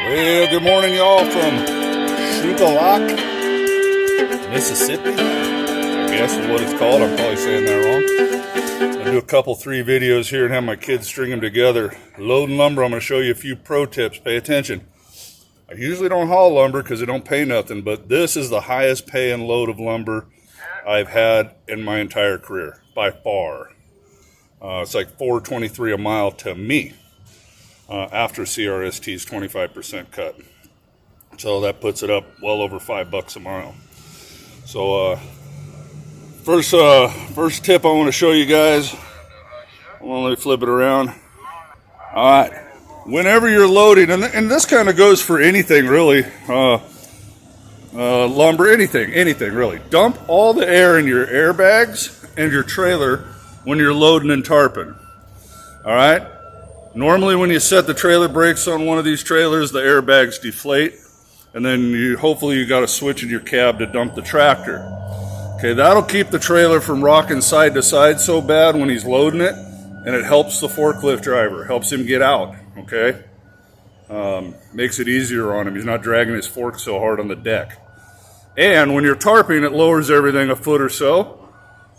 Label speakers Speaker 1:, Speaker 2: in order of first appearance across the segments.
Speaker 1: Well, good morning, y'all, from Shukalak, Mississippi. I guess is what it's called. I'm probably saying that wrong. I'll do a couple, 3 videos here and have my kids string them together. Loading lumber, I'm going to show you a few pro tips. Pay attention. I usually don't haul lumber because it don't pay nothing, but this is the highest paying load of lumber I've had in my entire career, by far. It's like $4.23 a mile to me. After CRST's 25% cut. So that puts it up well over $5 a mile. So first tip I want to show you guys. Let me flip it around. All right. Whenever you're loading, and this kind of goes for anything really, lumber, anything really. Dump all the air in your airbags and your trailer when you're loading and tarping. All right. Normally when you set the trailer brakes on one of these trailers, the airbags deflate, and then hopefully you got a switch in your cab to dump the tractor. Okay, that'll keep the trailer from rocking side to side so bad when he's loading it, and it helps the forklift driver, helps him get out, okay? Makes it easier on him. He's not dragging his fork so hard on the deck. And when you're tarping, it lowers everything a foot or so.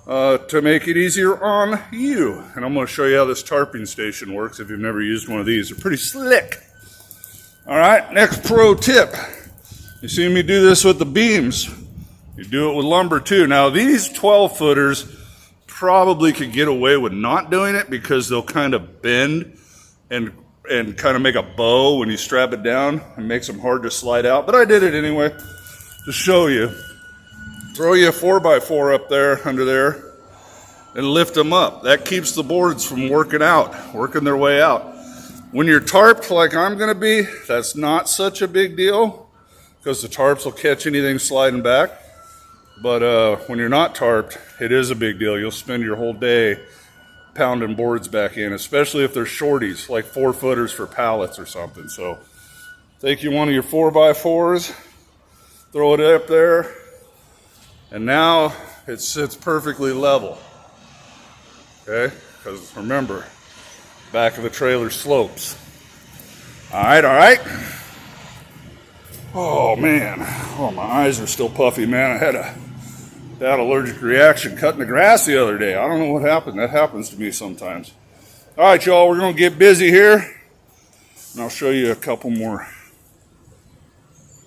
Speaker 1: To make it easier on you. And I'm going to show you how this tarping station works if you've never used one of these. They're pretty slick. All right, next pro tip. You see me do this with the beams. You do it with lumber too. Now these 12-footers probably could get away with not doing it because they'll kind of bend and kind of make a bow when you strap it down. It makes them hard to slide out. But I did it anyway to show you. Throw you a 4x4 up there, under there, and lift them up. That keeps the boards from working their way out. When you're tarped like I'm going to be, that's not such a big deal because the tarps will catch anything sliding back. But when you're not tarped, it is a big deal. You'll spend your whole day pounding boards back in, especially if they're shorties, like 4-footers for pallets or something. So take you one of your 4x4s, throw it up there, and now it sits perfectly level, okay? Because remember, back of the trailer slopes. All right. Oh man, my eyes are still puffy, man. I had a bad allergic reaction cutting the grass the other day. I don't know what happened. That happens to me sometimes. All right, y'all, we're gonna get busy here, and I'll show you a couple more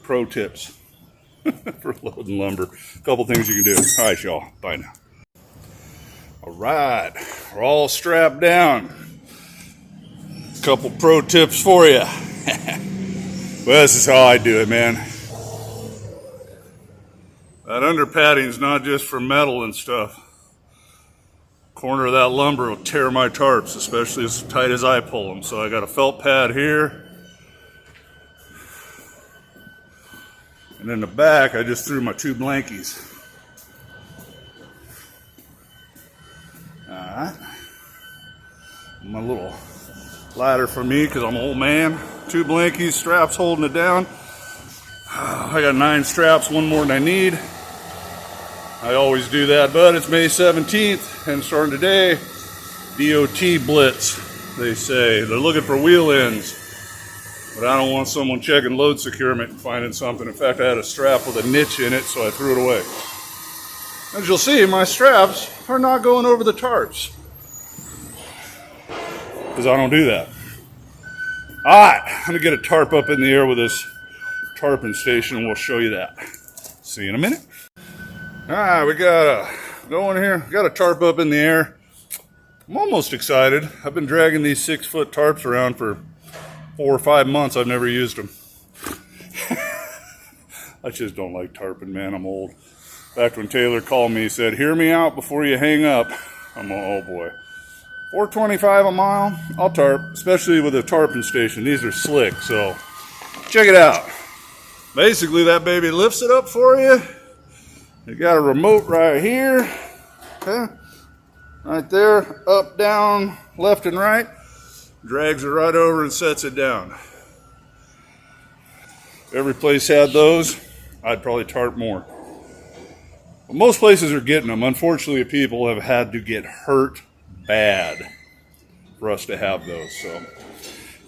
Speaker 1: pro tips. For loading lumber. A couple things you can do. All right, y'all. Bye now. All right. We're all strapped down. A couple pro tips for you. Well, this is how I do it, man. That under padding is not just for metal and stuff. Corner of that lumber will tear my tarps, especially as tight as I pull them. So I got a felt pad here. And in the back, I just threw my 2 blankies. All right. My little ladder for me, because I'm an old man. 2 blankies, straps holding it down. I got 9 straps, 1 more than I need. I always do that, but it's May 17th, and starting today, DOT blitz, they say. They're looking for wheel ends. But I don't want someone checking load securement and finding something. In fact, I had a strap with a niche in it, so I threw it away. As you'll see, my straps are not going over the tarps. Because I don't do that. All right, I'm going to get a tarp up in the air with this tarping station, and we'll show you that. See you in a minute. All right, we got a tarp up in the air. I'm almost excited. I've been dragging these 6-foot tarps around for 4 or 5 months. I've never used them. I just don't like tarping, man. I'm old. Back when Taylor called me, he said, "Hear me out before you hang up." I'm oh boy. $4.25 a mile, I'll tarp, especially with a tarping station. These are slick, so check it out. Basically, that baby lifts it up for you. You got a remote right here, okay? Right there, up, down, left and right. Drags it right over and sets it down. If every place had those, I'd probably tarp more. But most places are getting them. Unfortunately, people have had to get hurt bad for us to have those. So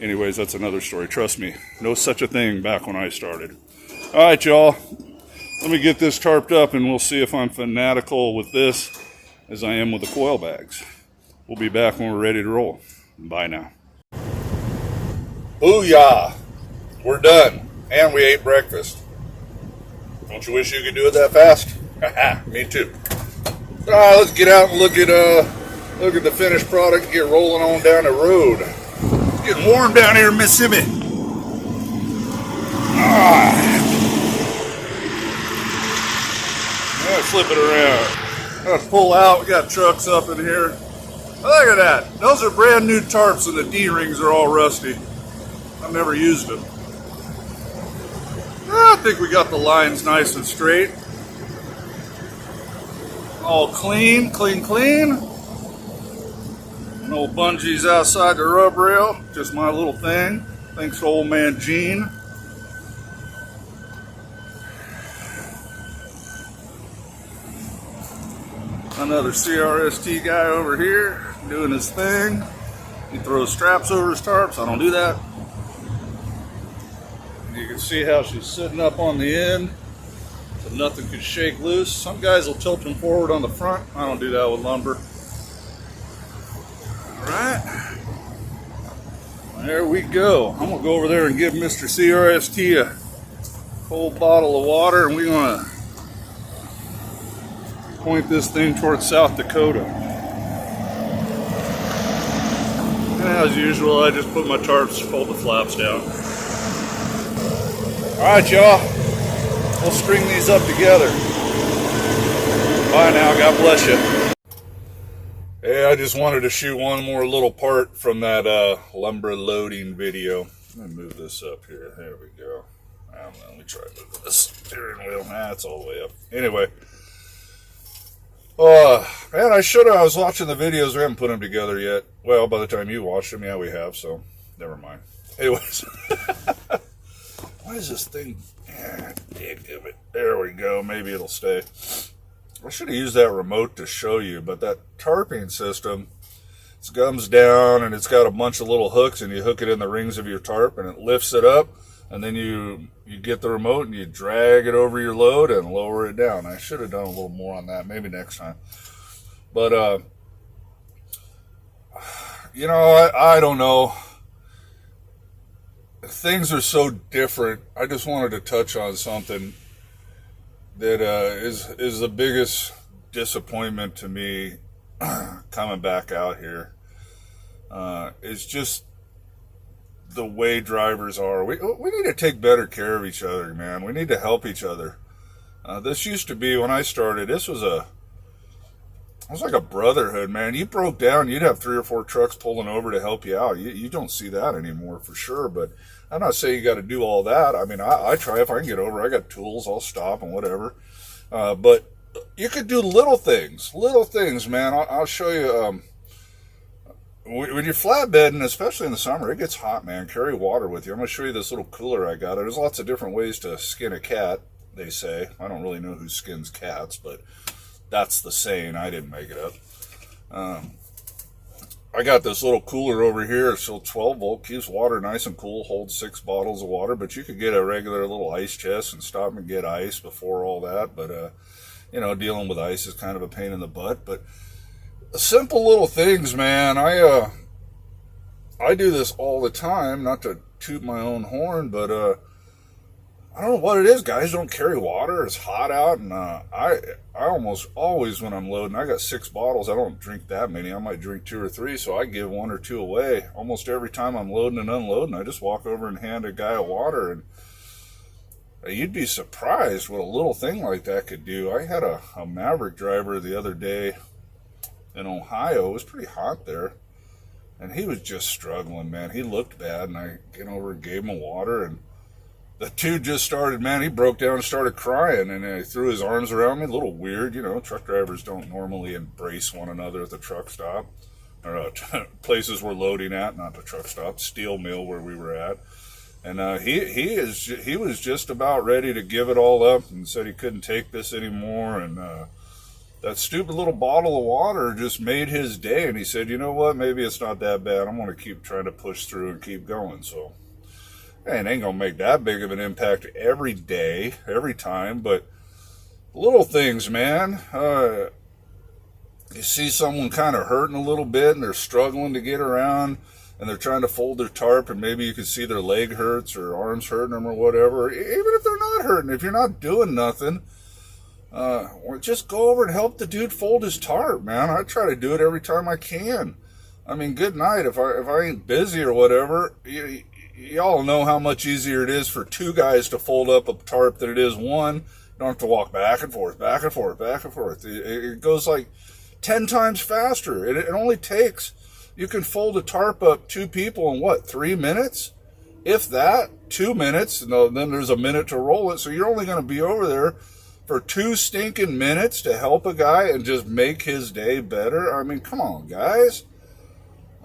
Speaker 1: Anyways, that's another story. Trust me, no such a thing back when I started. All right, y'all. Let me get this tarped up and we'll see if I'm fanatical with this as I am with the coil bags. We'll be back when we're ready to roll. Bye now. Booyah! We're done. And we ate breakfast. Don't you wish you could do it that fast? Me too. All right, let's get out and look at the finished product and get rolling on down the road. It's getting warm down here in Mississippi. Let's flip it around. Let's pull out. We got trucks up in here. Look at that. Those are brand new tarps and the D-rings are all rusty. I've never used them. I think we got the lines nice and straight. All clean, clean, clean. No bungees outside the rub rail. Just my little thing. Thanks to old man Gene. Another CRST guy over here doing his thing. He throws straps over his tarps. I don't do that. You can see how she's sitting up on the end so nothing could shake loose. Some guys will tilt them forward on the front. I don't do that with lumber. Alright. There we go. I'm going to go over there and give Mr. CRST a cold bottle of water, and we're going to point this thing towards South Dakota. And as usual, I just put my tarps, fold the flaps down. Alright, y'all. We'll string these up together. Bye now. God bless you. Hey, I just wanted to shoot one more little part from that lumber loading video. Let me move this up here. There we go. Let me try to move this steering wheel. It's all the way up. Anyway. Man, I was watching the videos. We haven't put them together yet. Well, by the time you watch them, yeah, we have, so never mind. Anyways. Why is this thing? There we go. Maybe it'll stay. I should have used that remote to show you, but that tarping system, it comes down and it's got a bunch of little hooks, and you hook it in the rings of your tarp and it lifts it up, and then you get the remote and you drag it over your load and lower it down. I should have done a little more on that, maybe next time. But, you know, I don't know. Things are so different. I just wanted to touch on something that is the biggest disappointment to me coming back out here. It's just the way drivers are. We need to take better care of each other, man. We need to help each other. This used to be, when I started, it was like a brotherhood, man. You broke down, you'd have 3 or 4 trucks pulling over to help you out. You don't see that anymore for sure, but I'm not saying you got to do all that. I mean, I try. If I can get over, I got tools, I'll stop and whatever. But you could do little things, man. I'll show you. When you're flatbedding, especially in the summer, it gets hot, man. Carry water with you. I'm going to show you this little cooler I got. There's lots of different ways to skin a cat, they say. I don't really know who skins cats, but that's the saying. I didn't make it up. I got this little cooler over here. It's still 12 volt, keeps water nice and cool, holds 6 bottles of water. But you could get a regular little ice chest and stop and get ice before all that. But, you know, dealing with ice is kind of a pain in the butt. But simple little things, man. I do this all the time, not to toot my own horn, but I don't know what it is. Guys don't carry water. It's hot out, and I almost always, when I'm loading, I got 6 bottles. I don't drink that many. I might drink 2 or 3, so I give 1 or 2 away. Almost every time I'm loading and unloading, I just walk over and hand a guy a water, and you'd be surprised what a little thing like that could do. I had a Maverick driver the other day in Ohio. It was pretty hot there, and he was just struggling, man. He looked bad, and I came over and gave him a water, and the dude just started, man, he broke down and started crying, and he threw his arms around me. A little weird, you know. Truck drivers don't normally embrace one another at the truck stop, or places we're loading at, not the truck stop, steel mill where we were at. And he was just about ready to give it all up and said he couldn't take this anymore. And that stupid little bottle of water just made his day, and he said, you know what, maybe it's not that bad. I'm going to keep trying to push through and keep going. So, and it ain't going to make that big of an impact every day, every time, but little things, man. You see someone kind of hurting a little bit, and they're struggling to get around, and they're trying to fold their tarp, and maybe you can see their leg hurts or arms hurting them or whatever. Even if they're not hurting, if you're not doing nothing, just go over and help the dude fold his tarp, man. I try to do it every time I can. I mean, good night. If I ain't busy or whatever, y'all know how much easier it is for two guys to fold up a tarp than it is one. You don't have to walk back and forth, back and forth, back and forth. It goes like 10 times faster. It only takes, you can fold a tarp up 2 people in what, 3 minutes? If that, 2 minutes, and then there's a minute to roll it. So you're only going to be over there for 2 stinking minutes to help a guy and just make his day better. I mean, come on, guys.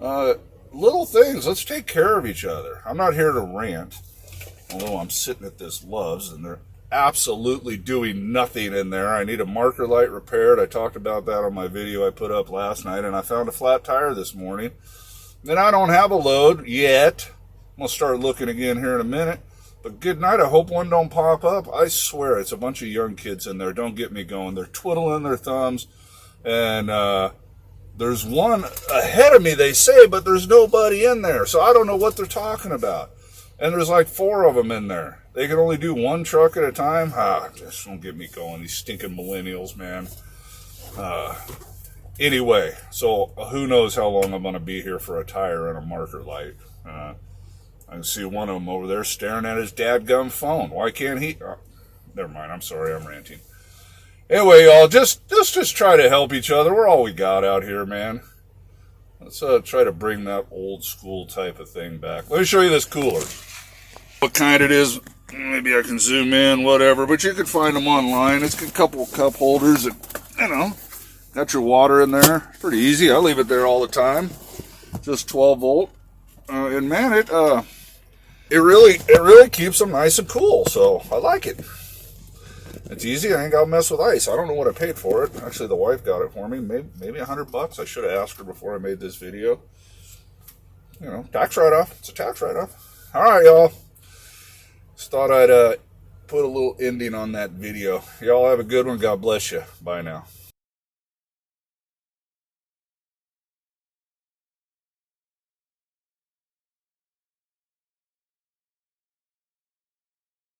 Speaker 1: Little things. Let's take care of each other. I'm not here to rant, although I'm sitting at this Love's and they're absolutely doing nothing in there. I need a marker light repaired. I talked about that on my video I put up last night, and I found a flat tire this morning. And I don't have a load yet. I'm going to start looking again here in a minute. But good night. I hope one don't pop up. I swear it's a bunch of young kids in there. Don't get me going. They're twiddling their thumbs. And there's one ahead of me, they say, but there's nobody in there. So I don't know what they're talking about. And there's like 4 of them in there. They can only do 1 truck at a time. Just don't get me going. These stinking millennials, man. Anyway, so who knows how long I'm going to be here for a tire and a marker light. I can see one of them over there staring at his dadgum phone. Why can't he? Never mind. I'm sorry. I'm ranting. Anyway, y'all, just try to help each other. We're all we got out here, man. Let's try to bring that old school type of thing back. Let me show you this cooler. What kind it is, maybe I can zoom in, whatever, but you can find them online. It's got a couple cup holders that, got your water in there. Pretty easy. I leave it there all the time. Just 12 volt. And man, it really keeps them nice and cool, so I like it. It's easy. I ain't got to mess with ice. I don't know what I paid for it. Actually, the wife got it for me. Maybe $100. I should have asked her before I made this video. Tax write-off. It's a tax write-off. All right, y'all. Just thought I'd put a little ending on that video. Y'all have a good one. God bless you. Bye now.